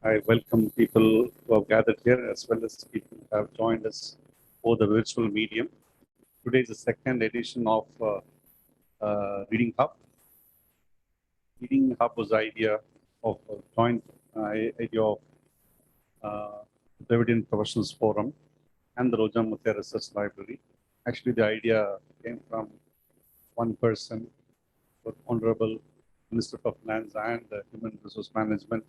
I welcome people who have gathered here as well as people who have joined us over the virtual medium. Today is the second edition of Reading Hub. Reading Hub was the idea of a joint idea of Dravidian Professionals Forum and the Roja Muthia Research Library. Actually, the idea came from one person, the Honorable Minister of Finance and Human Resource Management,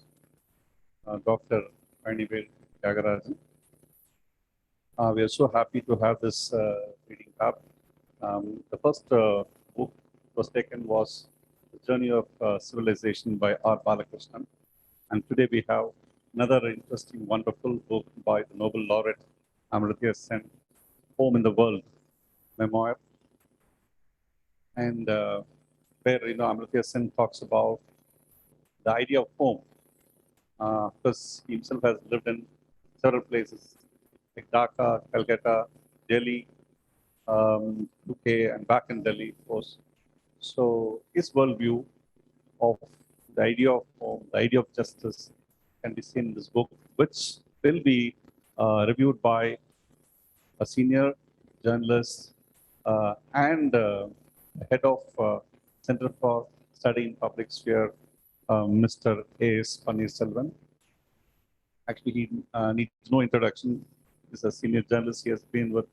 Dr. Panivel Tyagarajan. We are so happy to have this reading hub. The first book was taken was The Journey of Civilization by R. Balakrishnan. And today we have another interesting, wonderful book by the Nobel laureate Amartya Sen, Home in the World, Memoir. And where, Amartya Sen talks about the idea of home. Because he himself has lived in several places like Dhaka, Calcutta, Delhi, UK, and back in Delhi, of course. So his worldview of the idea of home, the idea of justice can be seen in this book, which will be reviewed by a senior journalist and head of Center for Study in Public Sphere, Mr. A.S. Panneerselvan. Actually, he needs no introduction. He's a senior journalist. He has been with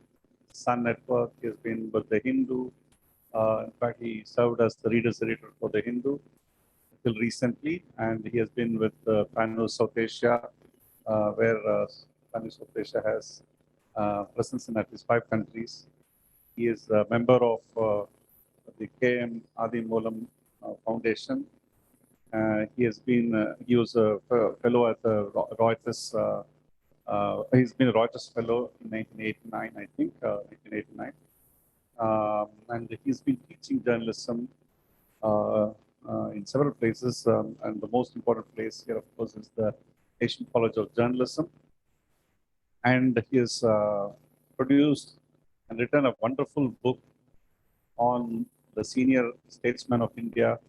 Sun Network. He has been with The Hindu. In fact, he served as the reader's editor for The Hindu until recently. And he has been with Pano South Asia, where Pano South Asia has presence in at least 5 countries. He is a member of the KM Adi Moolam Foundation. He was a fellow at the Reuters. He's been a Reuters fellow in 1989, I think, 1989. And he's been teaching journalism in several places. And the most important place here, of course, is the Asian College of Journalism. And he has produced and written a wonderful book on the senior statesman of India,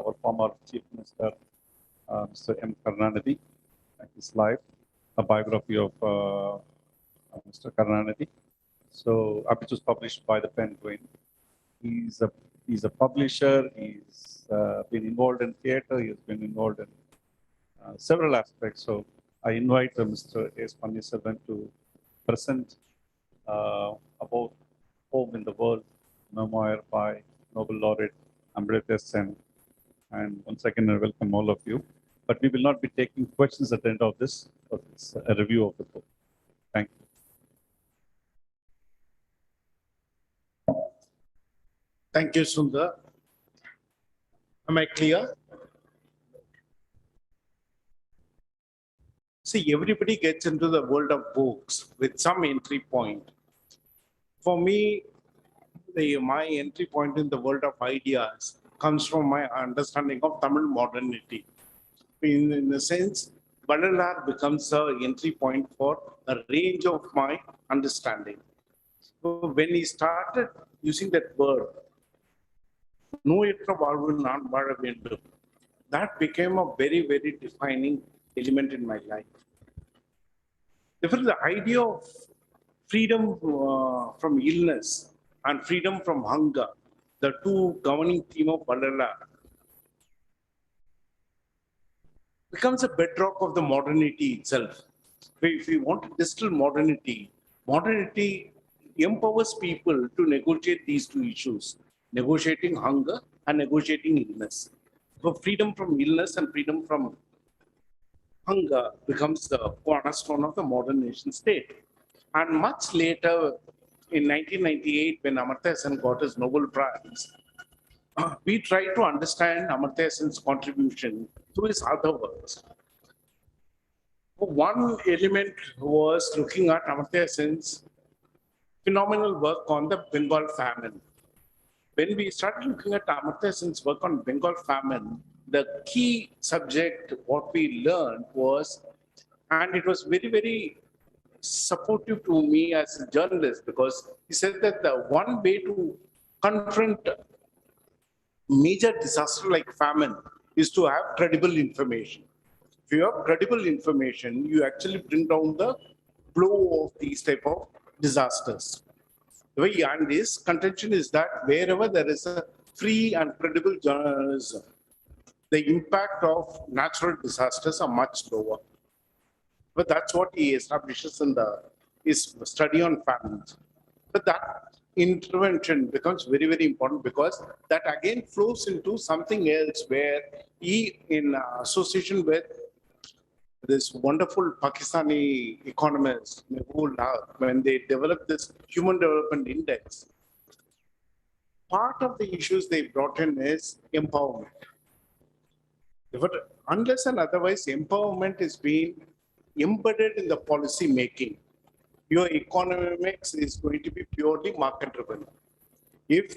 our former Chief Minister, Mr. M. Karunanidhi, his life, a biography of Mr. Karunanidhi. So, which was published by the Penguin. He's a publisher. He's been involved in theatre. He's been involved in several aspects. So, I invite Mr. S. Panneerselvan to present about Home in the World, memoir by Nobel laureate Amartya Sen. And once again, I welcome all of you. But we will not be taking questions at the end of this, but it's a review of the book. Thank you. Thank you, Sundar. Am I clear? See, everybody gets into the world of books with some entry point. For me, my entry point in the world of ideas comes from my understanding of Tamil modernity. In the sense, Vadalar becomes an entry point for a range of my understanding. So when he started using that word, that became a very, very defining element in my life. Therefore, the idea of freedom from illness and freedom from hunger, the two governing theme of Vadalar, becomes a bedrock of the modernity itself. If we want to distill modernity, modernity empowers people to negotiate these two issues, negotiating hunger and negotiating illness. So freedom from illness and freedom from hunger becomes the cornerstone of the modern nation state. And much later, in 1998, when Amartya Sen got his Nobel Prize, we tried to understand Amartya Sen's contribution through his other works. One element was looking at Amartya Sen's phenomenal work on the Bengal famine. When we started looking at Amartya Sen's work on Bengal famine, the key subject, what we learned was, and it was very, very supportive to me as a journalist, because he said that the one way to confront major disaster like famine is to have credible information. If you have credible information, you actually bring down the blow of these type of disasters. And his contention is that wherever there is a free and credible journalism, the impact of natural disasters are much lower. But that's what he establishes in his study on families. But that intervention becomes very, very important because that again flows into something else where he, in association with this wonderful Pakistani economist, Memoir, when they developed this Human Development Index, part of the issues they brought in is empowerment. But unless and otherwise empowerment is being embedded in the policy making, your economics is going to be purely market driven. If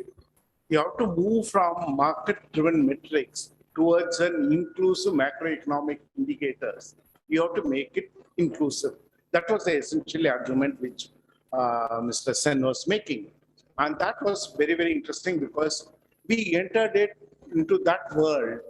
you have to move from market driven metrics towards an inclusive macroeconomic indicators, you have to make it inclusive. That was the essential argument which Mr. Sen was making. And that was very, very interesting because we entered it into that world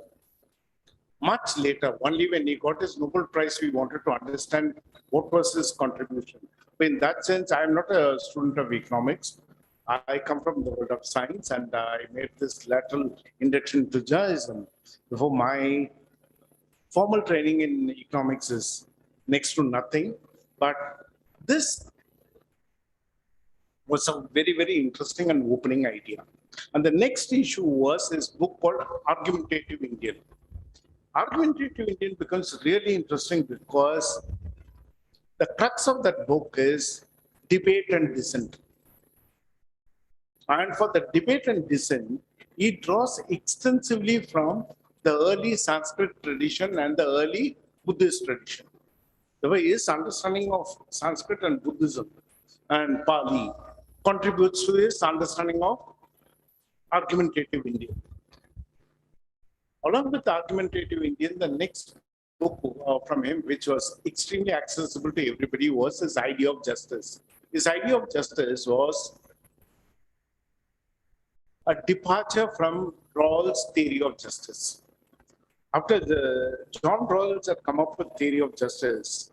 much later. Only when he got his Nobel Prize, we wanted to understand what was his contribution. In that sense, I am not a student of economics. I come from the world of science, and I made this lateral induction to journalism. Before my formal training in economics is next to nothing, but this was a very, very interesting and opening idea. And the next issue was his book called Argumentative Indian. Argumentative Indian becomes really interesting because the crux of that book is debate and dissent. And for the debate and dissent, he draws extensively from the early Sanskrit tradition and the early Buddhist tradition. The way his understanding of Sanskrit and Buddhism and Pali contributes to his understanding of argumentative Indian. Along with argumentative Indian, the next book from him, which was extremely accessible to everybody, was his idea of justice. His idea of justice was a departure from Rawls' theory of justice. After John Rawls had come up with theory of justice,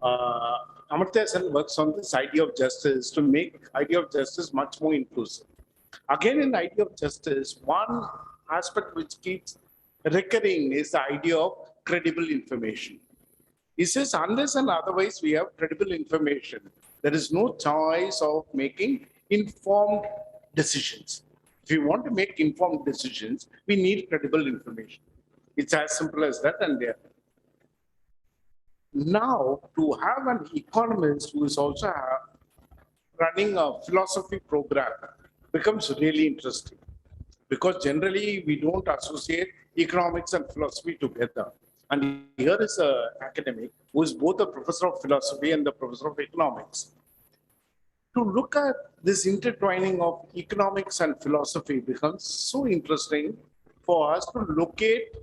Amartya Sen works on this idea of justice to make idea of justice much more inclusive. Again, in idea of justice, one aspect which keeps recurring is the idea of credible information. He says, unless and otherwise we have credible information, there is no choice of making informed decisions. If you want to make informed decisions, we need credible information. It's as simple as that, and there. Now, to have an economist who is also running a philosophy program becomes really interesting because generally we don't associate economics and philosophy together. And here is an academic who is both a professor of philosophy and the professor of economics. To look at this intertwining of economics and philosophy becomes so interesting for us to locate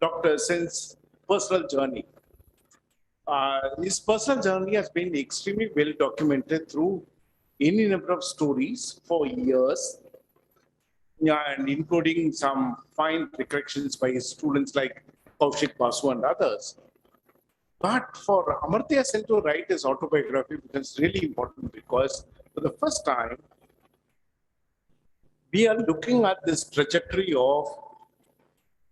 Dr. Sen's personal journey. His personal journey has been extremely well documented through any number of stories for years, and including some fine recollections by his students like Kaushik Basu and others. But for Amartya Sen to write his autobiography becomes really important because for the first time, we are looking at this trajectory of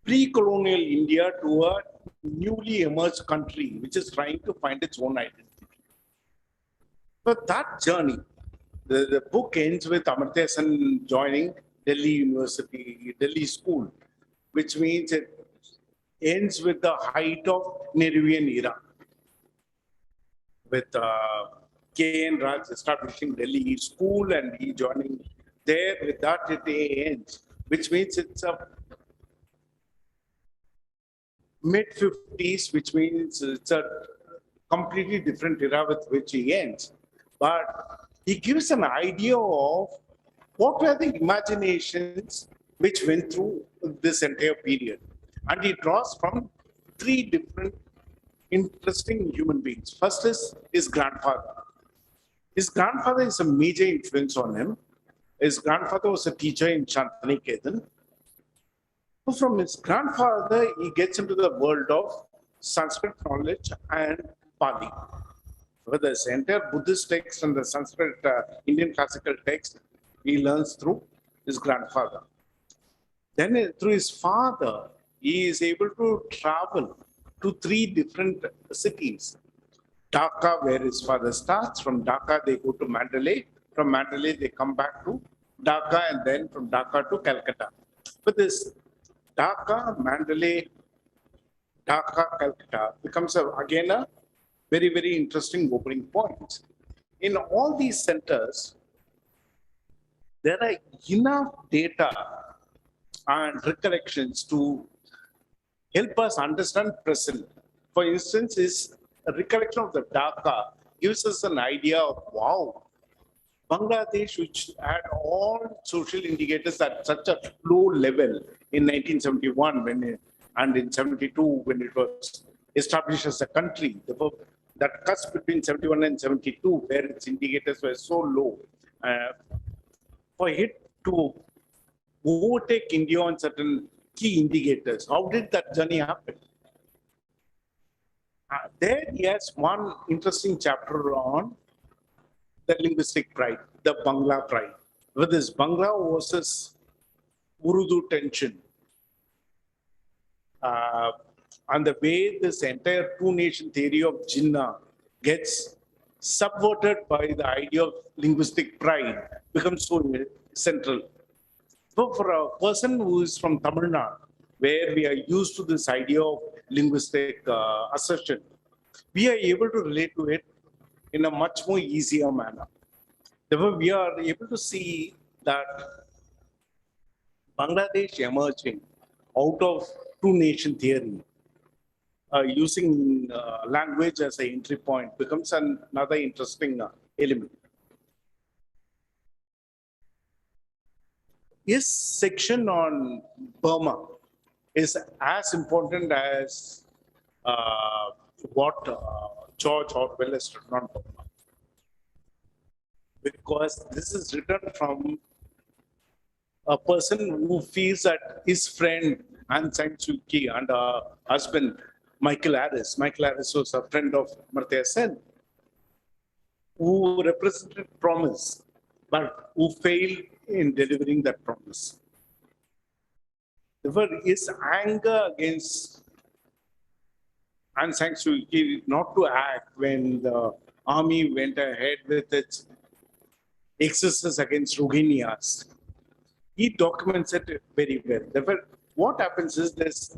pre-colonial India to a newly emerged country, which is trying to find its own identity. But that journey, the book ends with Amartya Sen joining Delhi University, Delhi School, which means it ends with the height of Nehruvian era, with K.N. Raj establishing Delhi School and he joining there. With that, it ends, which means it's a mid-50s, which means it's a completely different era with which he ends. But he gives an idea of what were the imaginations which went through this entire period. And he draws from three different interesting human beings. First is his grandfather. His grandfather is a major influence on him. His grandfather was a teacher in Shantiniketan. So from his grandfather, he gets into the world of Sanskrit knowledge and Pali. With this entire Buddhist text and the Sanskrit Indian classical text, he learns through his grandfather. Then through his father, he is able to travel to three different cities. Dhaka, where his father starts. From Dhaka, they go to Mandalay. From Mandalay, they come back to Dhaka, and then from Dhaka to Calcutta. But this Dhaka, Mandalay, Dhaka, Calcutta becomes again a very, very interesting opening point. In all these centers, there are enough data and recollections to help us understand present. For instance, is a recollection of the Dhaka gives us an idea of wow, Bangladesh, which had all social indicators at such a low level in 1971 and in 72 when it was established as a country. That cusp between 71 and 72, where its indicators were so low, for it to overtake India on certain key indicators. How did that journey happen? There he has one interesting chapter on the linguistic pride, the Bangla pride, with this Bangla versus Urdu tension. And the way this entire two-nation theory of Jinnah gets subverted by the idea of linguistic pride becomes so central. So for a person who is from Tamil Nadu, where we are used to this idea of linguistic assertion, we are able to relate to it in a much more easier manner. Therefore, we are able to see that Bangladesh emerging out of two-nation theory, using language as an entry point becomes another interesting element. His section on Burma is as important as what George Orwell has written on Burma, because this is written from a person who feels that his friend Aung San Suu Kyi and her husband Michael Harris was a friend of Amartya Sen, who represented promise, but who failed in delivering that promise. Therefore, his anger against Aung San Suu Kyi not to act when the army went ahead with its excesses against Rohingyas, he documents it very well. Therefore, what happens is this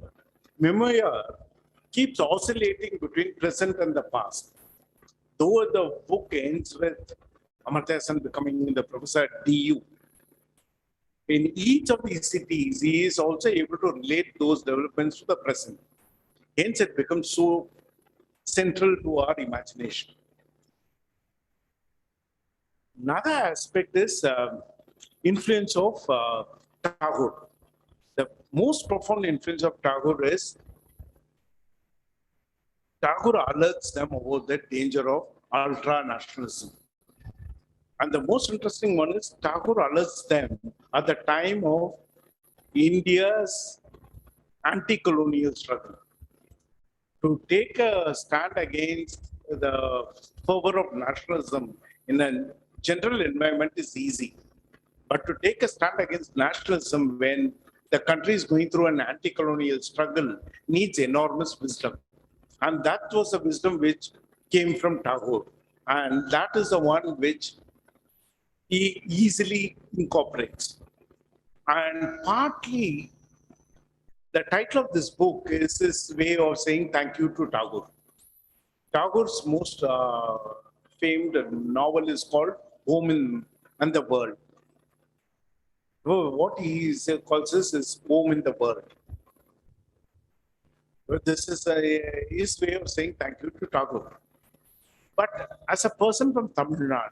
memoir keeps oscillating between present and the past. Though the book ends with Amartya Sen becoming the professor at DU, in each of these cities, he is also able to relate those developments to the present. Hence, it becomes so central to our imagination. Another aspect is influence of Tagore. The most profound influence of Tagore is Tagore alerts them about the danger of ultra-nationalism. And the most interesting one is Tagore alerts them at the time of India's anti-colonial struggle. To take a stand against the fervor of nationalism in a general environment is easy. But to take a stand against nationalism when the country is going through an anti-colonial struggle needs enormous wisdom. And that was the wisdom which came from Tagore. And that is the one which he easily incorporates. And partly, the title of this book is his way of saying thank you to Tagore. Tagore's most famed novel is called Home and the World. What he calls this is Home in the World. This is his way of saying thank you to Tagore. But as a person from Tamil Nadu,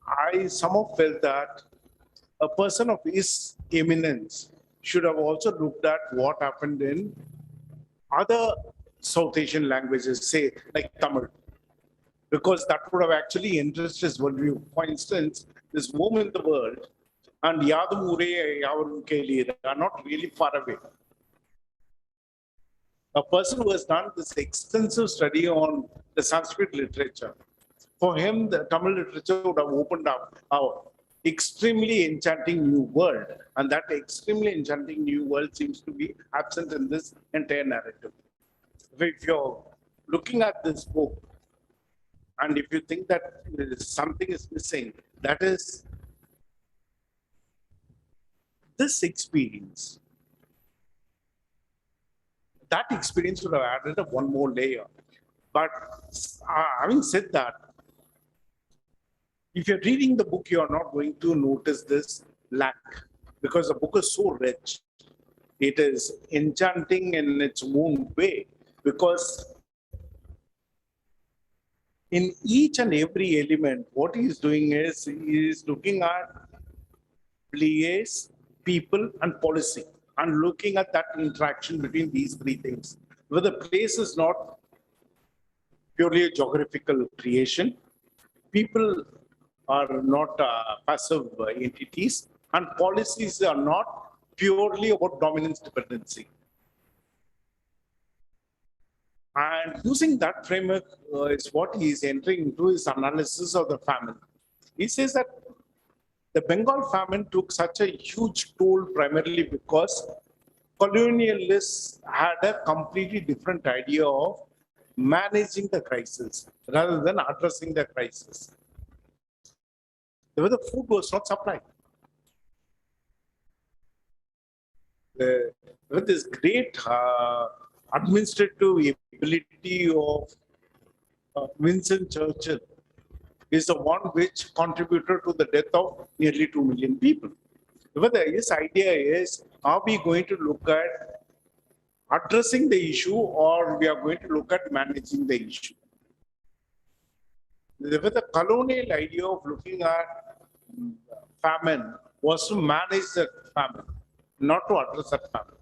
I somehow felt that a person of his eminence should have also looked at what happened in other South Asian languages, say like Tamil, because that would have actually enriched his worldview. For instance, this Home in the World and Yadum Ure Yavarum Kelire are not really far away. A person who has done this extensive study on the Sanskrit literature, for him, the Tamil literature would have opened up a extremely enchanting new world. And that extremely enchanting new world seems to be absent in this entire narrative. If you're looking at this book, and if you think that something is missing, that is this experience. That experience would have added up one more layer. But having said that, if you're reading the book, you are not going to notice this lack because the book is so rich. It is enchanting in its own way because in each and every element, what he is doing is he is looking at place, people, and policy, and looking at that interaction between these three things. Where the place is not purely a geographical creation, people are not passive entities, and policies are not purely about dominance dependency. And using that framework is what he is entering into his analysis of the famine. He says that the Bengal famine took such a huge toll primarily because colonialists had a completely different idea of managing the crisis rather than addressing the crisis. The food was not supplied. With this great administrative ability of Winston Churchill is the one which contributed to the death of nearly 2 million people. His idea is, are we going to look at addressing the issue or we are going to look at managing the issue? The colonial idea of looking at famine was to manage that famine, not to address that famine.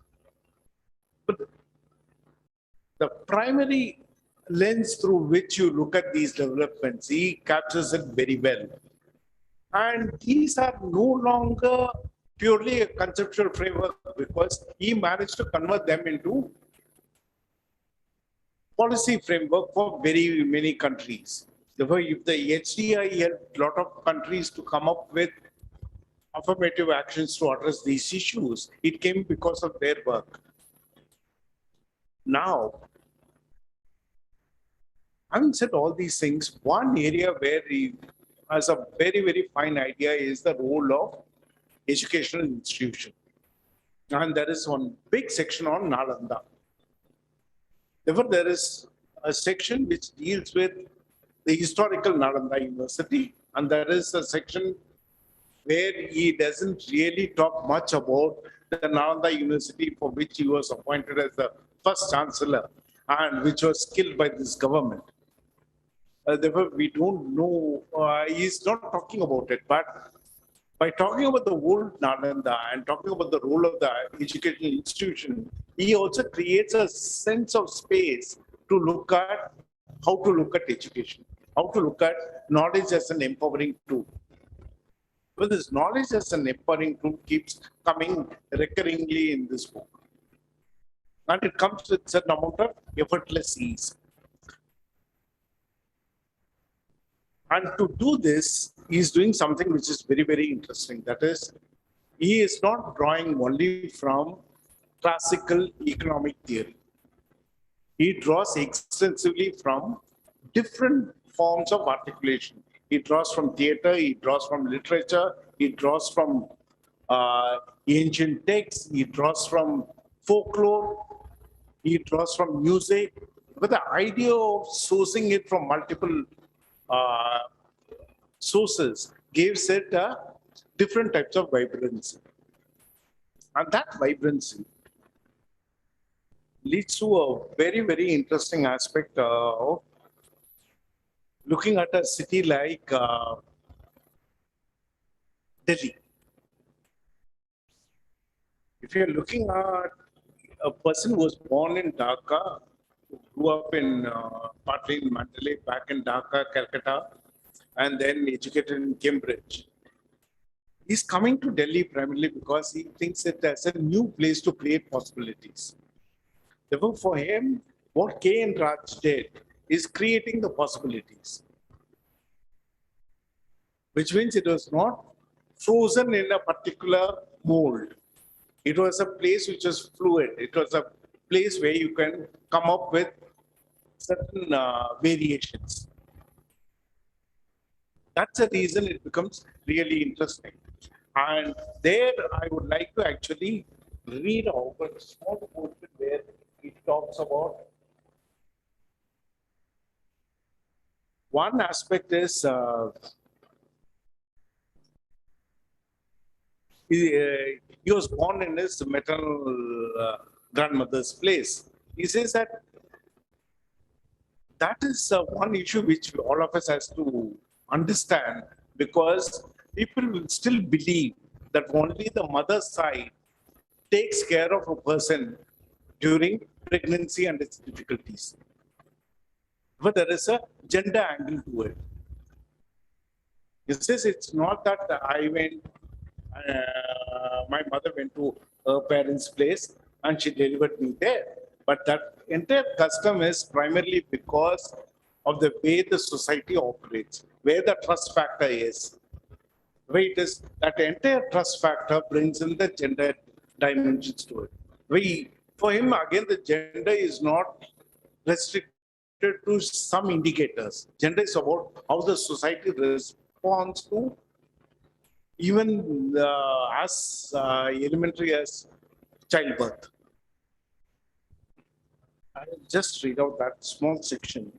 But the primary lens through which you look at these developments, he captures it very well. And these are no longer purely a conceptual framework because he managed to convert them into policy framework for very many countries. Therefore, if the HDI helped a lot of countries to come up with affirmative actions to address these issues, it came because of their work. Now, having said all these things, one area where he has a very, very fine idea is the role of educational institution. And there is one big section on Nalanda. Therefore, there is a section which deals with the historical Nalanda University, and there is a section where he doesn't really talk much about the Nalanda University for which he was appointed as the first chancellor and which was killed by this government. Therefore, we don't know, he's not talking about it, but by talking about the old Nalanda and talking about the role of the educational institution, he also creates a sense of space to look at how to look at education, how to look at knowledge as an empowering tool. But this knowledge as an empowering tool keeps coming recurringly in this book. And it comes with a certain amount of effortless ease. And to do this, he is doing something which is very, very interesting. That is, he is not drawing only from classical economic theory. He draws extensively from different forms of articulation. He draws from theater, he draws from literature, he draws from ancient texts, he draws from folklore, he draws from music. But the idea of sourcing it from multiple uh, sources gives it different types of vibrancy. And that vibrancy leads to a very, very interesting aspect of looking at a city like Delhi. If you're looking at a person who was born in Dhaka, grew up in partly in Mandalay, back in Dhaka, Calcutta, and then educated in Cambridge. He's coming to Delhi primarily because he thinks it as a new place to create possibilities. Therefore, for him, what K. and Raj did is creating the possibilities, which means it was not frozen in a particular mold. It was a place which was fluid. It was a place where you can come up with certain variations. That's the reason it becomes really interesting. And there, I would like to actually read over a small portion where it talks about one aspect is he was born in his maternal grandmother's place. He says that that is one issue which all of us has to understand, because people will still believe that only the mother's side takes care of a person during pregnancy and its difficulties. But there is a gender angle to it. It says it's not that my mother went to her parents' place and she delivered me there. But that entire custom is primarily because of the way the society operates, where the trust factor is. Where it is that entire trust factor brings in the gender dimensions to it. For him, again, the gender is not restricted to some indicators. Gender is about how the society responds to even as elementary as childbirth. I'll just read out that small section.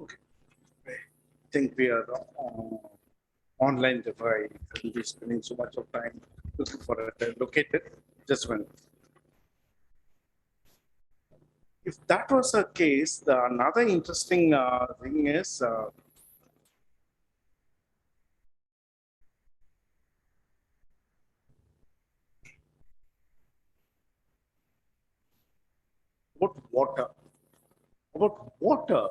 Okay. I think we are online device and we're spending so much of time looking for it. Located. Just one. If that was the case, another interesting thing is about water. About water,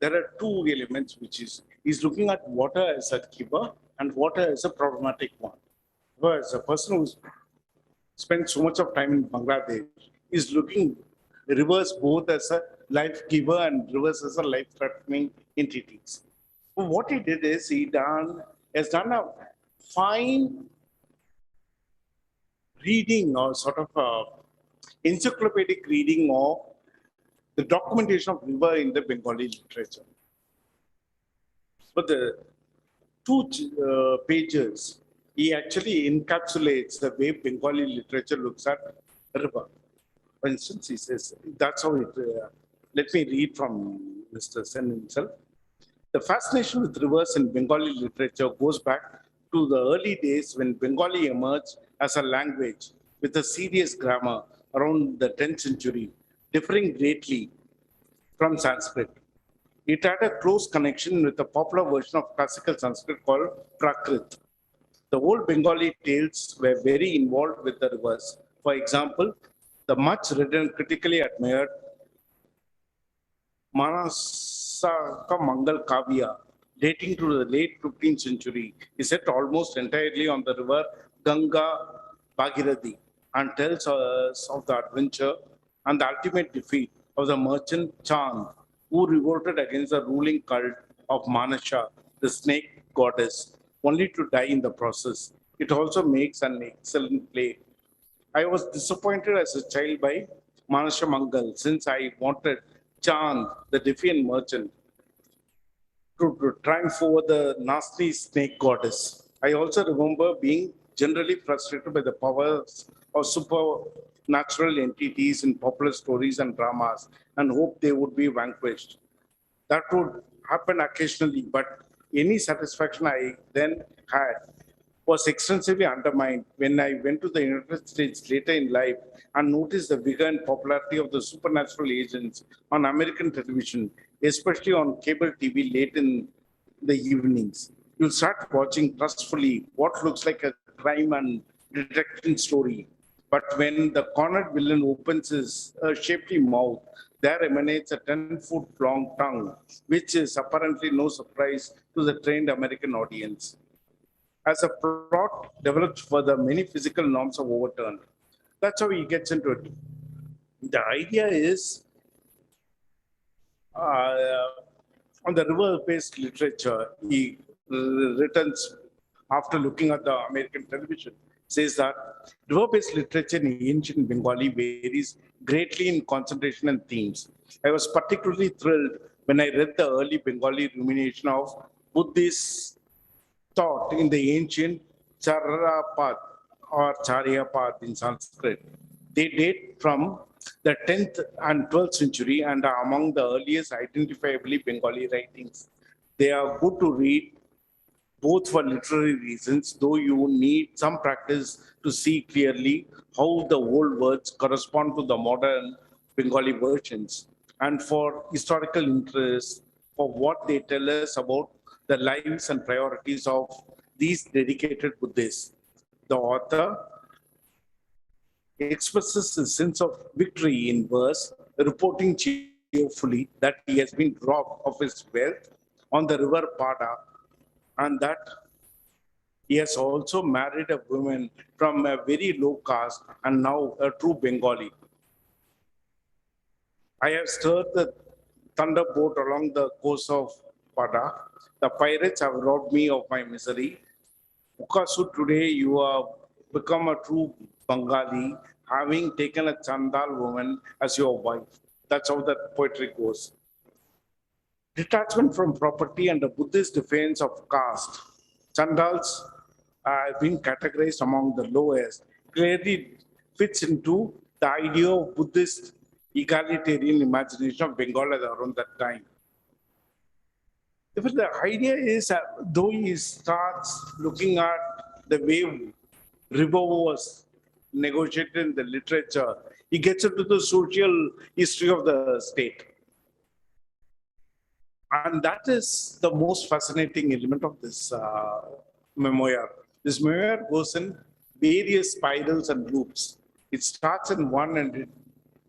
there are two elements which is looking at water as a giver and water as a problematic one. Whereas a person who's spent so much of time in Bangladesh is looking rivers both as a life giver and rivers as a life threatening entities. So what he did is has done a fine reading or sort of encyclopedic reading of the documentation of river in the Bengali literature. But the two pages, he actually encapsulates the way Bengali literature looks at river. For instance, he says, that's how it, let me read from Mr. Sen himself. The fascination with rivers in Bengali literature goes back to the early days when Bengali emerged as a language with a serious grammar around the 10th century, differing greatly from Sanskrit. It had a close connection with a popular version of classical Sanskrit called Prakrit. The old Bengali tales were very involved with the rivers. For example, the much read and critically admired Manasaka Mangal Kavya, dating to the late 15th century, is set almost entirely on the river Ganga Bhagirathi and tells us of the adventure and the ultimate defeat of the merchant Chand, who revolted against the ruling cult of Manasha, the snake goddess, only to die in the process. It also makes an excellent play. I was disappointed as a child by Manasha Mangal since I wanted Chand, the defiant merchant, to triumph over the nasty snake goddess. I also remember being generally frustrated by the powers of supernatural entities in popular stories and dramas and hoped they would be vanquished. That would happen occasionally, but any satisfaction I then had was extensively undermined when I went to the United States later in life and noticed the vigor and popularity of the supernatural agents on American television, especially on cable TV late in the evenings. You'll start watching trustfully what looks like a crime and detection story. But when the cornered villain opens his shapely mouth, there emanates a 10-foot long tongue, which is apparently no surprise to the trained American audience. As a plot develops further, many physical norms are overturned. That's how he gets into it. The idea is uh, on the river-based literature, he returns after looking at the American television, says that river-based literature in ancient Bengali varies greatly in concentration and themes. I was particularly thrilled when I read the early Bengali rumination of Buddhist thought in the ancient Charapad or Charyapad in Sanskrit. They date from the 10th and 12th century and are among the earliest identifiably Bengali writings. They are good to read both for literary reasons, though you need some practice to see clearly how the old words correspond to the modern Bengali versions, and for historical interest, for what they tell us about the lives and priorities of these dedicated Buddhists. The author expresses a sense of victory in verse, reporting cheerfully that he has been robbed of his wealth on the river Pada and that he has also married a woman from a very low caste and now a true Bengali. I have stirred the thunderbolt along the coast of Pada. The pirates have robbed me of my misery. Ukasu, today you have become a true Bengali, having taken a Chandal woman as your wife. That's how that poetry goes. Detachment from property and a Buddhist defense of caste. Chandals have been categorized among the lowest, clearly fits into the idea of Buddhist egalitarian imagination of Bengal around that time. If the idea is, though he starts looking at the way river was negotiated in the literature, he gets into the social history of the state. And that is the most fascinating element of this memoir. This memoir goes in various spirals and loops. It starts in one and it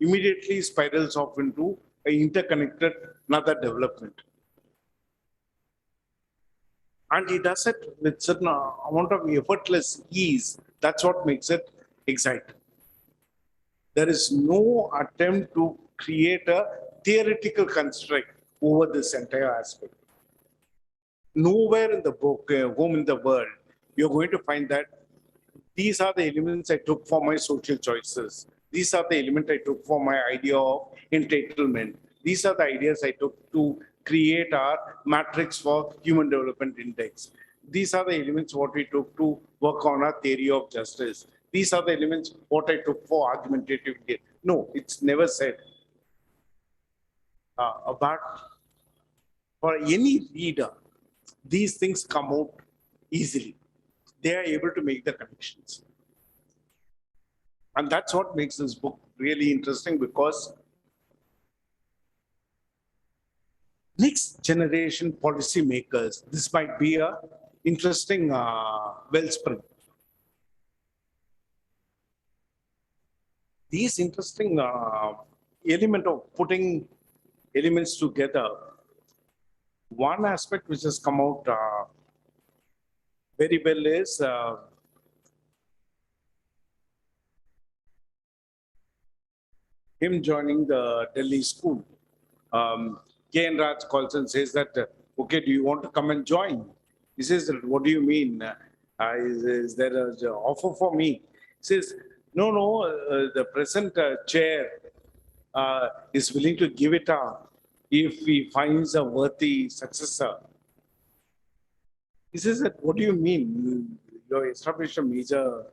immediately spirals off into an interconnected another development. And he does it with certain amount of effortless ease. That's what makes it exciting. There is no attempt to create a theoretical construct over this entire aspect. Nowhere in the book, home in the world, you're going to find that these are the elements I took for my social choices. These are the elements I took for my idea of entitlement. These are the ideas I took to create our matrix for human development index. These are the elements what we took to work on our theory of justice. These are the elements what I took for argumentative debate. No, it's never said. But for any reader, these things come out easily. They are able to make the connections. And that's what makes this book really interesting because next generation policymakers, this might be a interesting wellspring. These interesting element of putting elements together, one aspect which has come out very well is him joining the Delhi school. K. N. Raj calls and says that, okay, do you want to come and join? He says, what do you mean? Is there an offer for me? He says, no, no, the present chair is willing to give it up if he finds a worthy successor. He says that, what do you mean? You established a major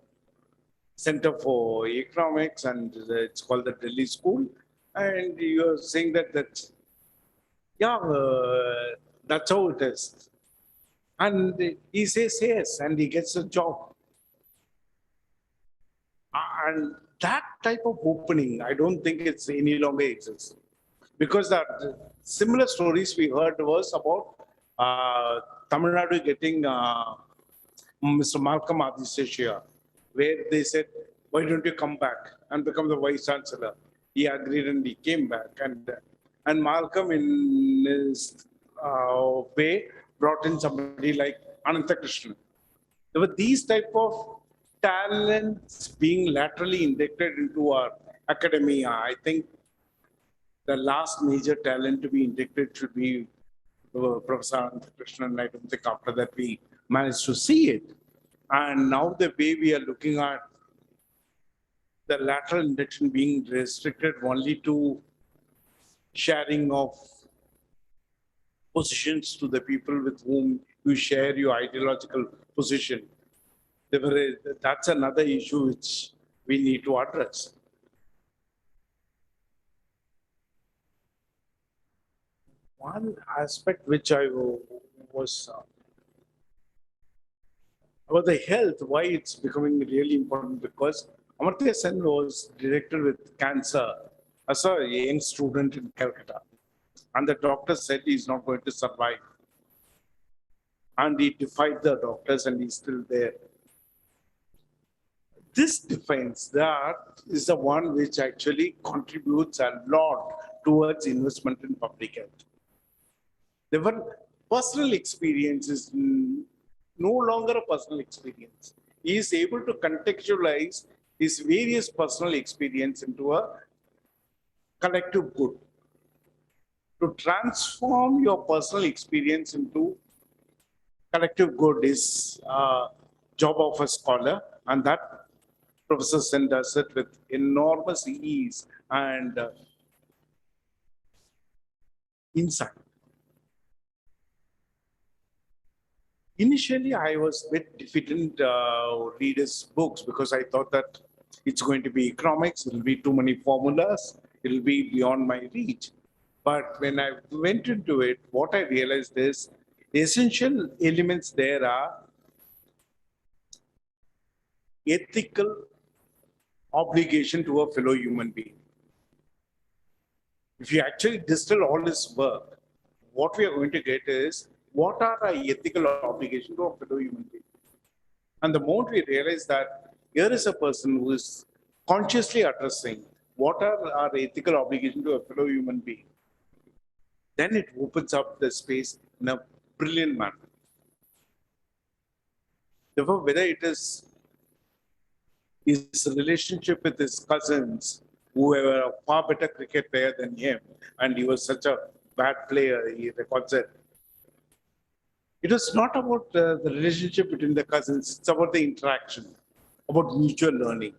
center for economics and it's called the Delhi School. And you're saying that, yeah, that's how it is. And he says yes, and he gets a job. And that type of opening, I don't think it's any longer exists. Because the similar stories we heard was about Tamil Nadu getting Mr. Malcolm Adisesha, where they said, why don't you come back and become the vice chancellor? He agreed and he came back. And Malcolm, in his way, brought in somebody like Anantha Krishnan. There were these type of talents being laterally inducted into our academia. I think the last major talent to be inducted should be Professor Anantha Krishnan. I don't think after that we managed to see it. And now the way we are looking at the lateral induction being restricted only to sharing of positions to the people with whom you share your ideological position. That's another issue which we need to address. One aspect which I was about the health, why it's becoming really important, because Amartya Sen was directed with cancer as a young student in Calcutta. And the doctor said he's not going to survive. And he defied the doctors and he's still there. This defense that is the one which actually contributes a lot towards investment in public health. There were personal experiences, no longer a personal experience. He is able to contextualize his various personal experience into a collective good. To transform your personal experience into collective good is a job of a scholar, and that Professor Sen does it with enormous ease and insight. Initially, I was a bit diffident read his books because I thought that it's going to be economics, it'll be too many formulas, it'll be beyond my reach. But when I went into it, what I realized is the essential elements there are ethical obligation to a fellow human being. If you actually distill all his work, what we are going to get is what are our ethical obligation to a fellow human being. And the moment we realize that here is a person who is consciously addressing what are our ethical obligation to a fellow human being, then it opens up the space in a brilliant manner. Therefore, whether it is his relationship with his cousins, who were a far better cricket player than him, and he was such a bad player, he records it. It was not about the relationship between the cousins, it's about the interaction, about mutual learning.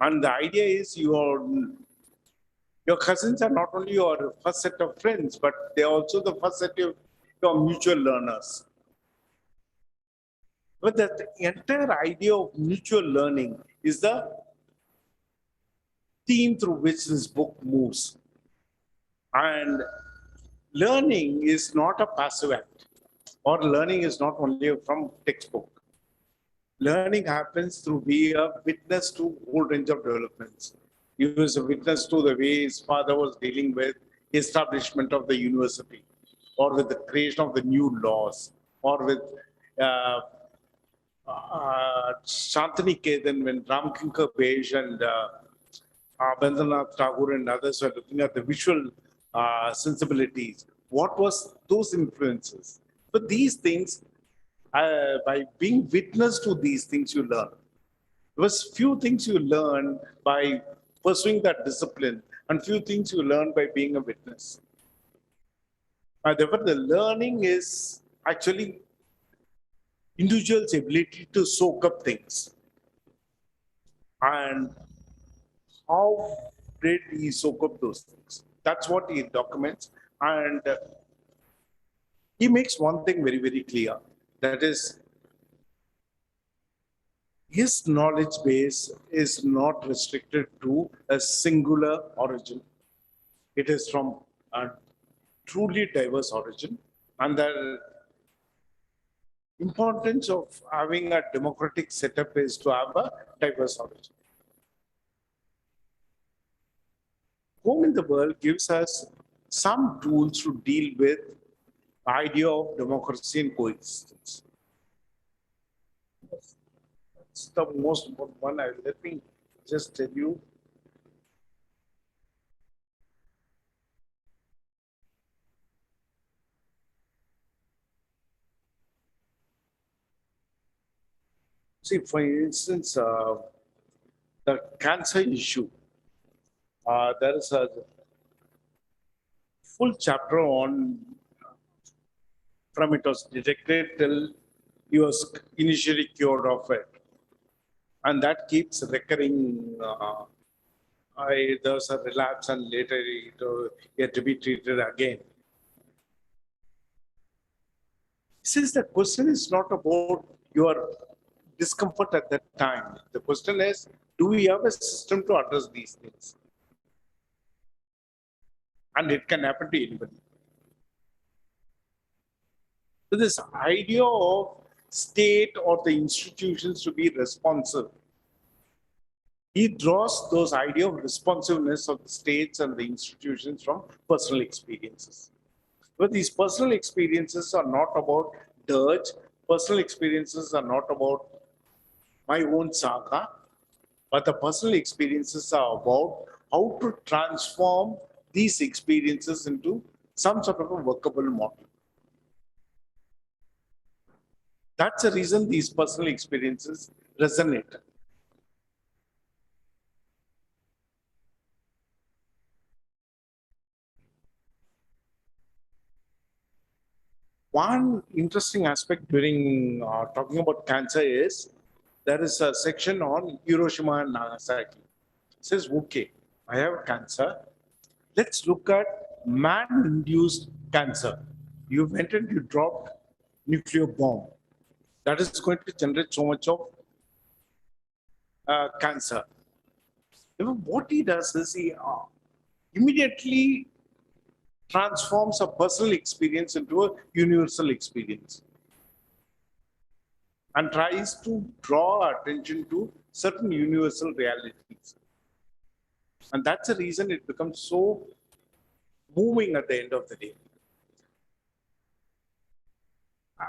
And the idea is your cousins are not only your first set of friends, but they're also the first set of your mutual learners. But the entire idea of mutual learning is the theme through which this book moves. And learning is not a passive act, or learning is not only from textbook. Learning happens through being a witness to a whole range of developments. He was a witness to the way his father was dealing with the establishment of the university, or with the creation of the new laws, or with uh, Shantini Ketan when Ram Kinkar Beige and Bendranath Tagore and others were looking at the visual sensibilities. What was those influences? But these things, by being witness to these things, you learn. There was few things you learn by pursuing that discipline, and few things you learn by being a witness. Therefore, the learning is actually individual's ability to soak up things. And how did he soak up those things? That's what he documents. And he makes one thing very, very clear. That is, his knowledge base is not restricted to a singular origin. It is from a truly diverse origin. And the importance of having a democratic setup is to have a diverse origin. Home in the World gives us some tools to deal with the idea of democracy and coexistence. It's the most important one. Let me just tell you. See, for instance, the cancer issue. There is a full chapter on from it was detected till he was initially cured of it, and that keeps recurring. There's a relapse, and later he had to be treated again. Since the question is not about your discomfort at that time, the question is, do we have a system to address these things? And it can happen to anybody. So this idea of state or the institutions to be responsive, he draws those idea of responsiveness of the states and the institutions from personal experiences. But these personal experiences are not about dirge. Personal experiences are not about my own saga, but the personal experiences are about how to transform these experiences into some sort of a workable model. That's the reason these personal experiences resonate. One interesting aspect during talking about cancer is there is a section on Hiroshima and Nagasaki. It says, okay, I have cancer. Let's look at man-induced cancer. You went and you dropped nuclear bomb. That is going to generate so much of cancer. What he does is he immediately transforms a personal experience into a universal experience and tries to draw attention to certain universal realities. And that's the reason it becomes so moving at the end of the day.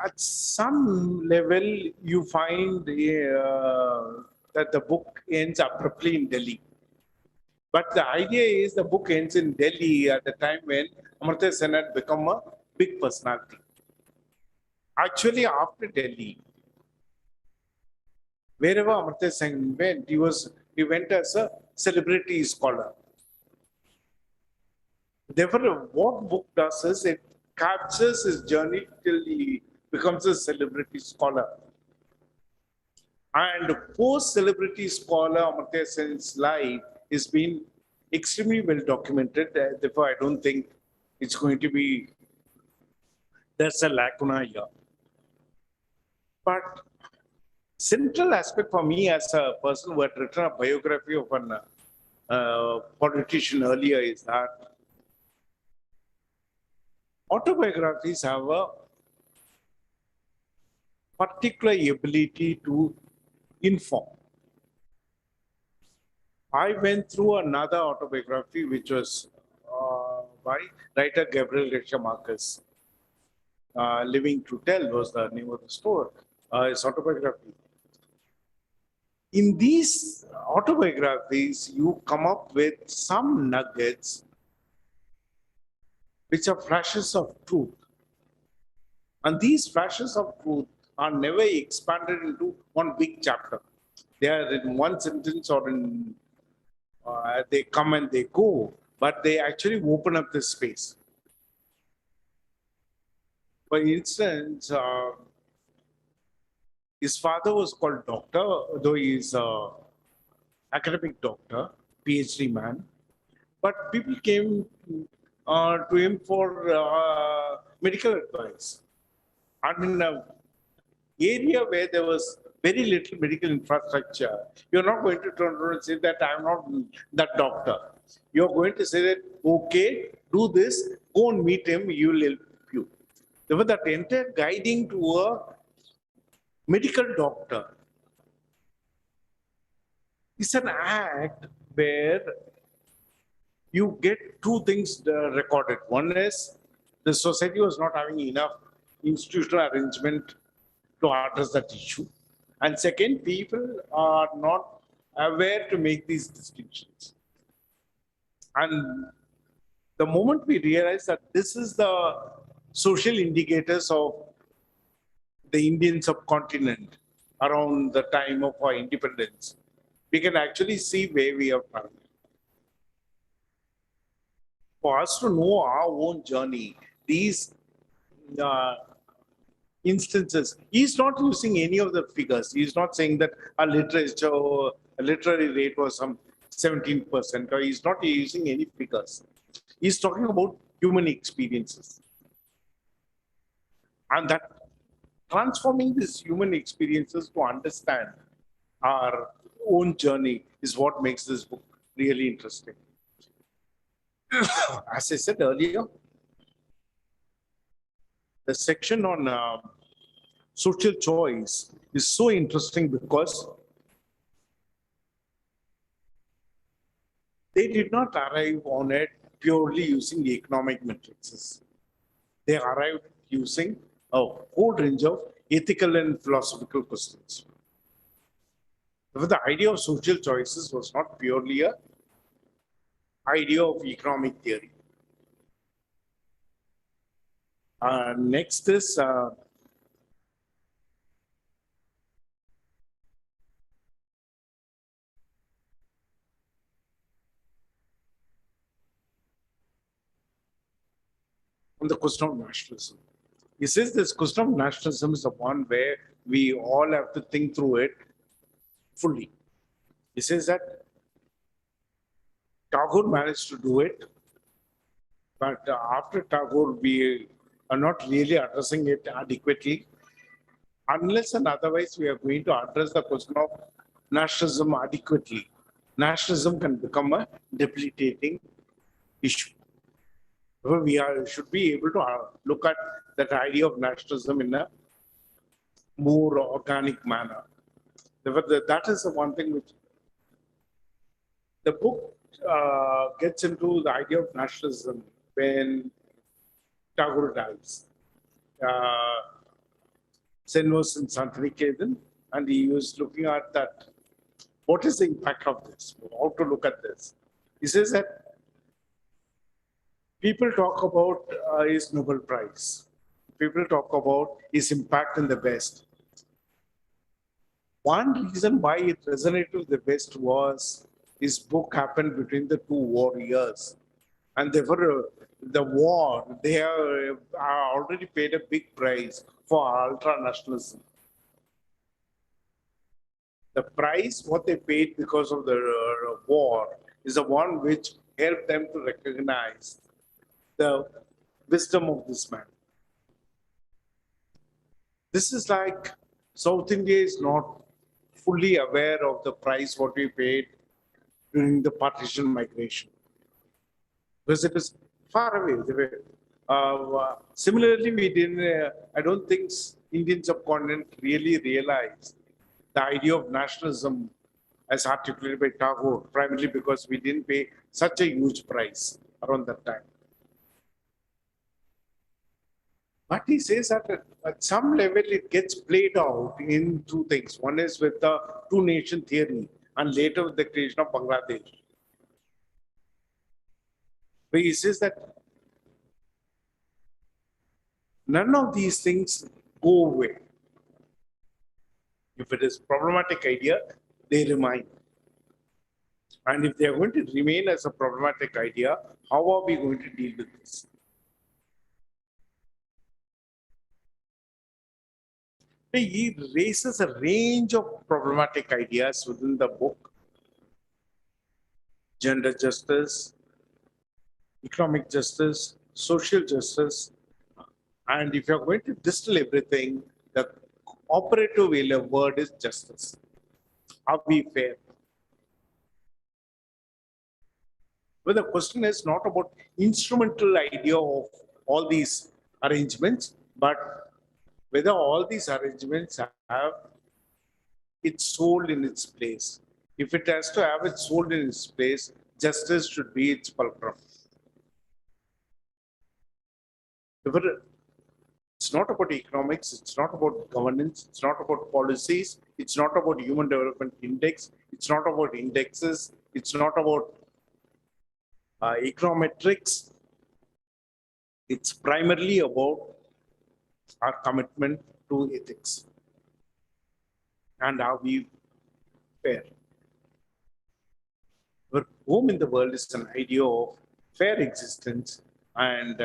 At some level, you find that the book ends abruptly in Delhi. But the idea is the book ends in Delhi at the time when Amartya Sen had become a big personality. Actually, after Delhi, wherever Amartya Sen went, he went as a celebrity scholar. Therefore, what book does is it captures his journey till he becomes a celebrity scholar. And post-celebrity scholar Amartya Sen's life has been extremely well documented. Therefore, I don't think it's going to be, there's a lacuna here. But central aspect for me as a person who had written a biography of an politician earlier is that autobiographies have a particular ability to inform. I went through another autobiography which was by writer Gabriel Garcia Marquez. Living to Tell was the name of the store, his autobiography. In these autobiographies, you come up with some nuggets which are flashes of truth. And these flashes of truth are never expanded into one big chapter. They are in one sentence or in, they come and they go, but they actually open up this space. For instance, His father was called doctor, though he is a academic doctor, PhD man. But people came to him for medical advice. And in an area where there was very little medical infrastructure, you're not going to turn around and say that I'm not that doctor. You're going to say that, okay, do this, go and meet him, he will help you. Therefore, that entire guiding to a medical doctor is an act where you get two things recorded. One is the society was not having enough institutional arrangement to address that issue. And second, people are not aware to make these distinctions. And the moment we realize that this is the social indicators of the Indian subcontinent around the time of our independence, we can actually see where we have come. For us to know our own journey, these uh, instances, he's not using any of the figures. He's not saying that a literary rate was some 17%, or he's not using any figures. He's talking about human experiences. And that transforming these human experiences to understand our own journey is what makes this book really interesting. As I said earlier, the section on social choice is so interesting because they did not arrive on it purely using the economic matrices. They arrived using a whole range of ethical and philosophical questions. The idea of social choices was not purely a idea of economic theory. Next is on the question of nationalism. He says this question of nationalism is the one where we all have to think through it fully. He says that Tagore managed to do it, but after Tagore, we are not really addressing it adequately. Unless and otherwise, we are going to address the question of nationalism adequately. Nationalism can become a debilitating issue. Should be able to look at that idea of nationalism in a more organic manner. That is the one thing which the book gets into the idea of nationalism when Tagore dies. Sen was in Santiniketan, and he was looking at that. What is the impact of this? How to look at this? He says that people talk about his Nobel Prize. People talk about his impact in the West. One reason why it resonated with the West was his book happened between the two war years. And therefore, the war, they have already paid a big price for ultra-nationalism. The price, what they paid because of the war, is the one which helped them to recognize the wisdom of this man. This is like South India is not fully aware of the price what we paid during the partition migration, because it was far away. Similarly, we didn't. I don't think Indian subcontinent really realized the idea of nationalism as articulated by Tagore, primarily because we didn't pay such a huge price around that time. But he says that at some level it gets played out in two things. One is with the two-nation theory, and later with the creation of Bangladesh. Where he says that none of these things go away. If it is a problematic idea, they remain. And if they are going to remain as a problematic idea, how are we going to deal with this? He raises a range of problematic ideas within the book: gender justice, economic justice, social justice. And if you're going to distill everything, the operative word is justice. Are we fair? Well, the question is not about instrumental idea of all these arrangements, but whether all these arrangements have its soul in its place. If it has to have its soul in its place, justice should be its fulcrum. If it's not about economics, it's not about governance, it's not about policies, it's not about human development index, it's not about indexes, it's not about econometrics. It's primarily about our commitment to ethics and how we fare. Our home in the world is an idea of fair existence, and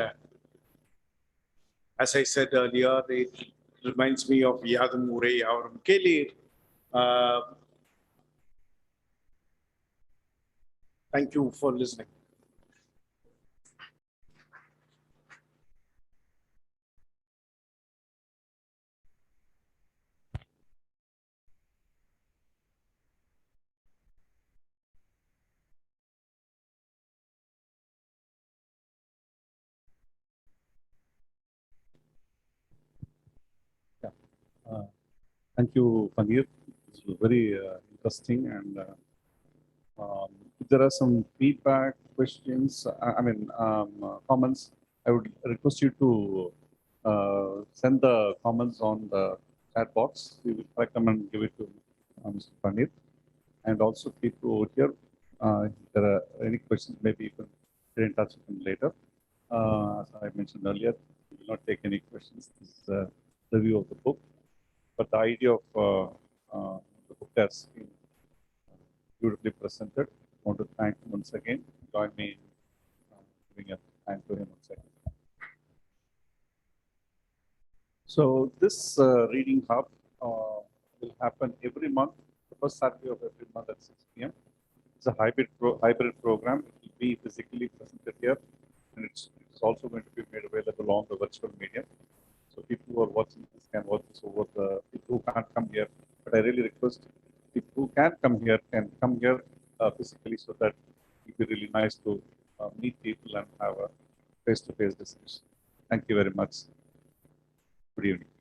as I said earlier, it reminds me of Yadamure Yavaram Kelir. Thank you for listening. Yeah. Thank you, Panir. This was very interesting. And if there are some feedback, questions, comments, I would request you to send the comments on the chat box. We will collect them and give it to Mr. Panir. And also people over here, if there are any questions, maybe you can get in touch with him later. As I mentioned earlier, we will not take any questions. This is a review of the book. But the idea of the book has been beautifully presented. I want to thank him once again. Join me in giving a thank to him once again. So this reading hub will happen every month, the first Saturday of every month at 6 p.m. It's a hybrid program. It will be physically presented here, and it's also going to be made available on the virtual medium. So people who are watching this can watch this over the people who can't come here. But I really request people who can come here physically, so that it will be really nice to meet people and have a face-to-face discussion. Thank you very much. Good evening.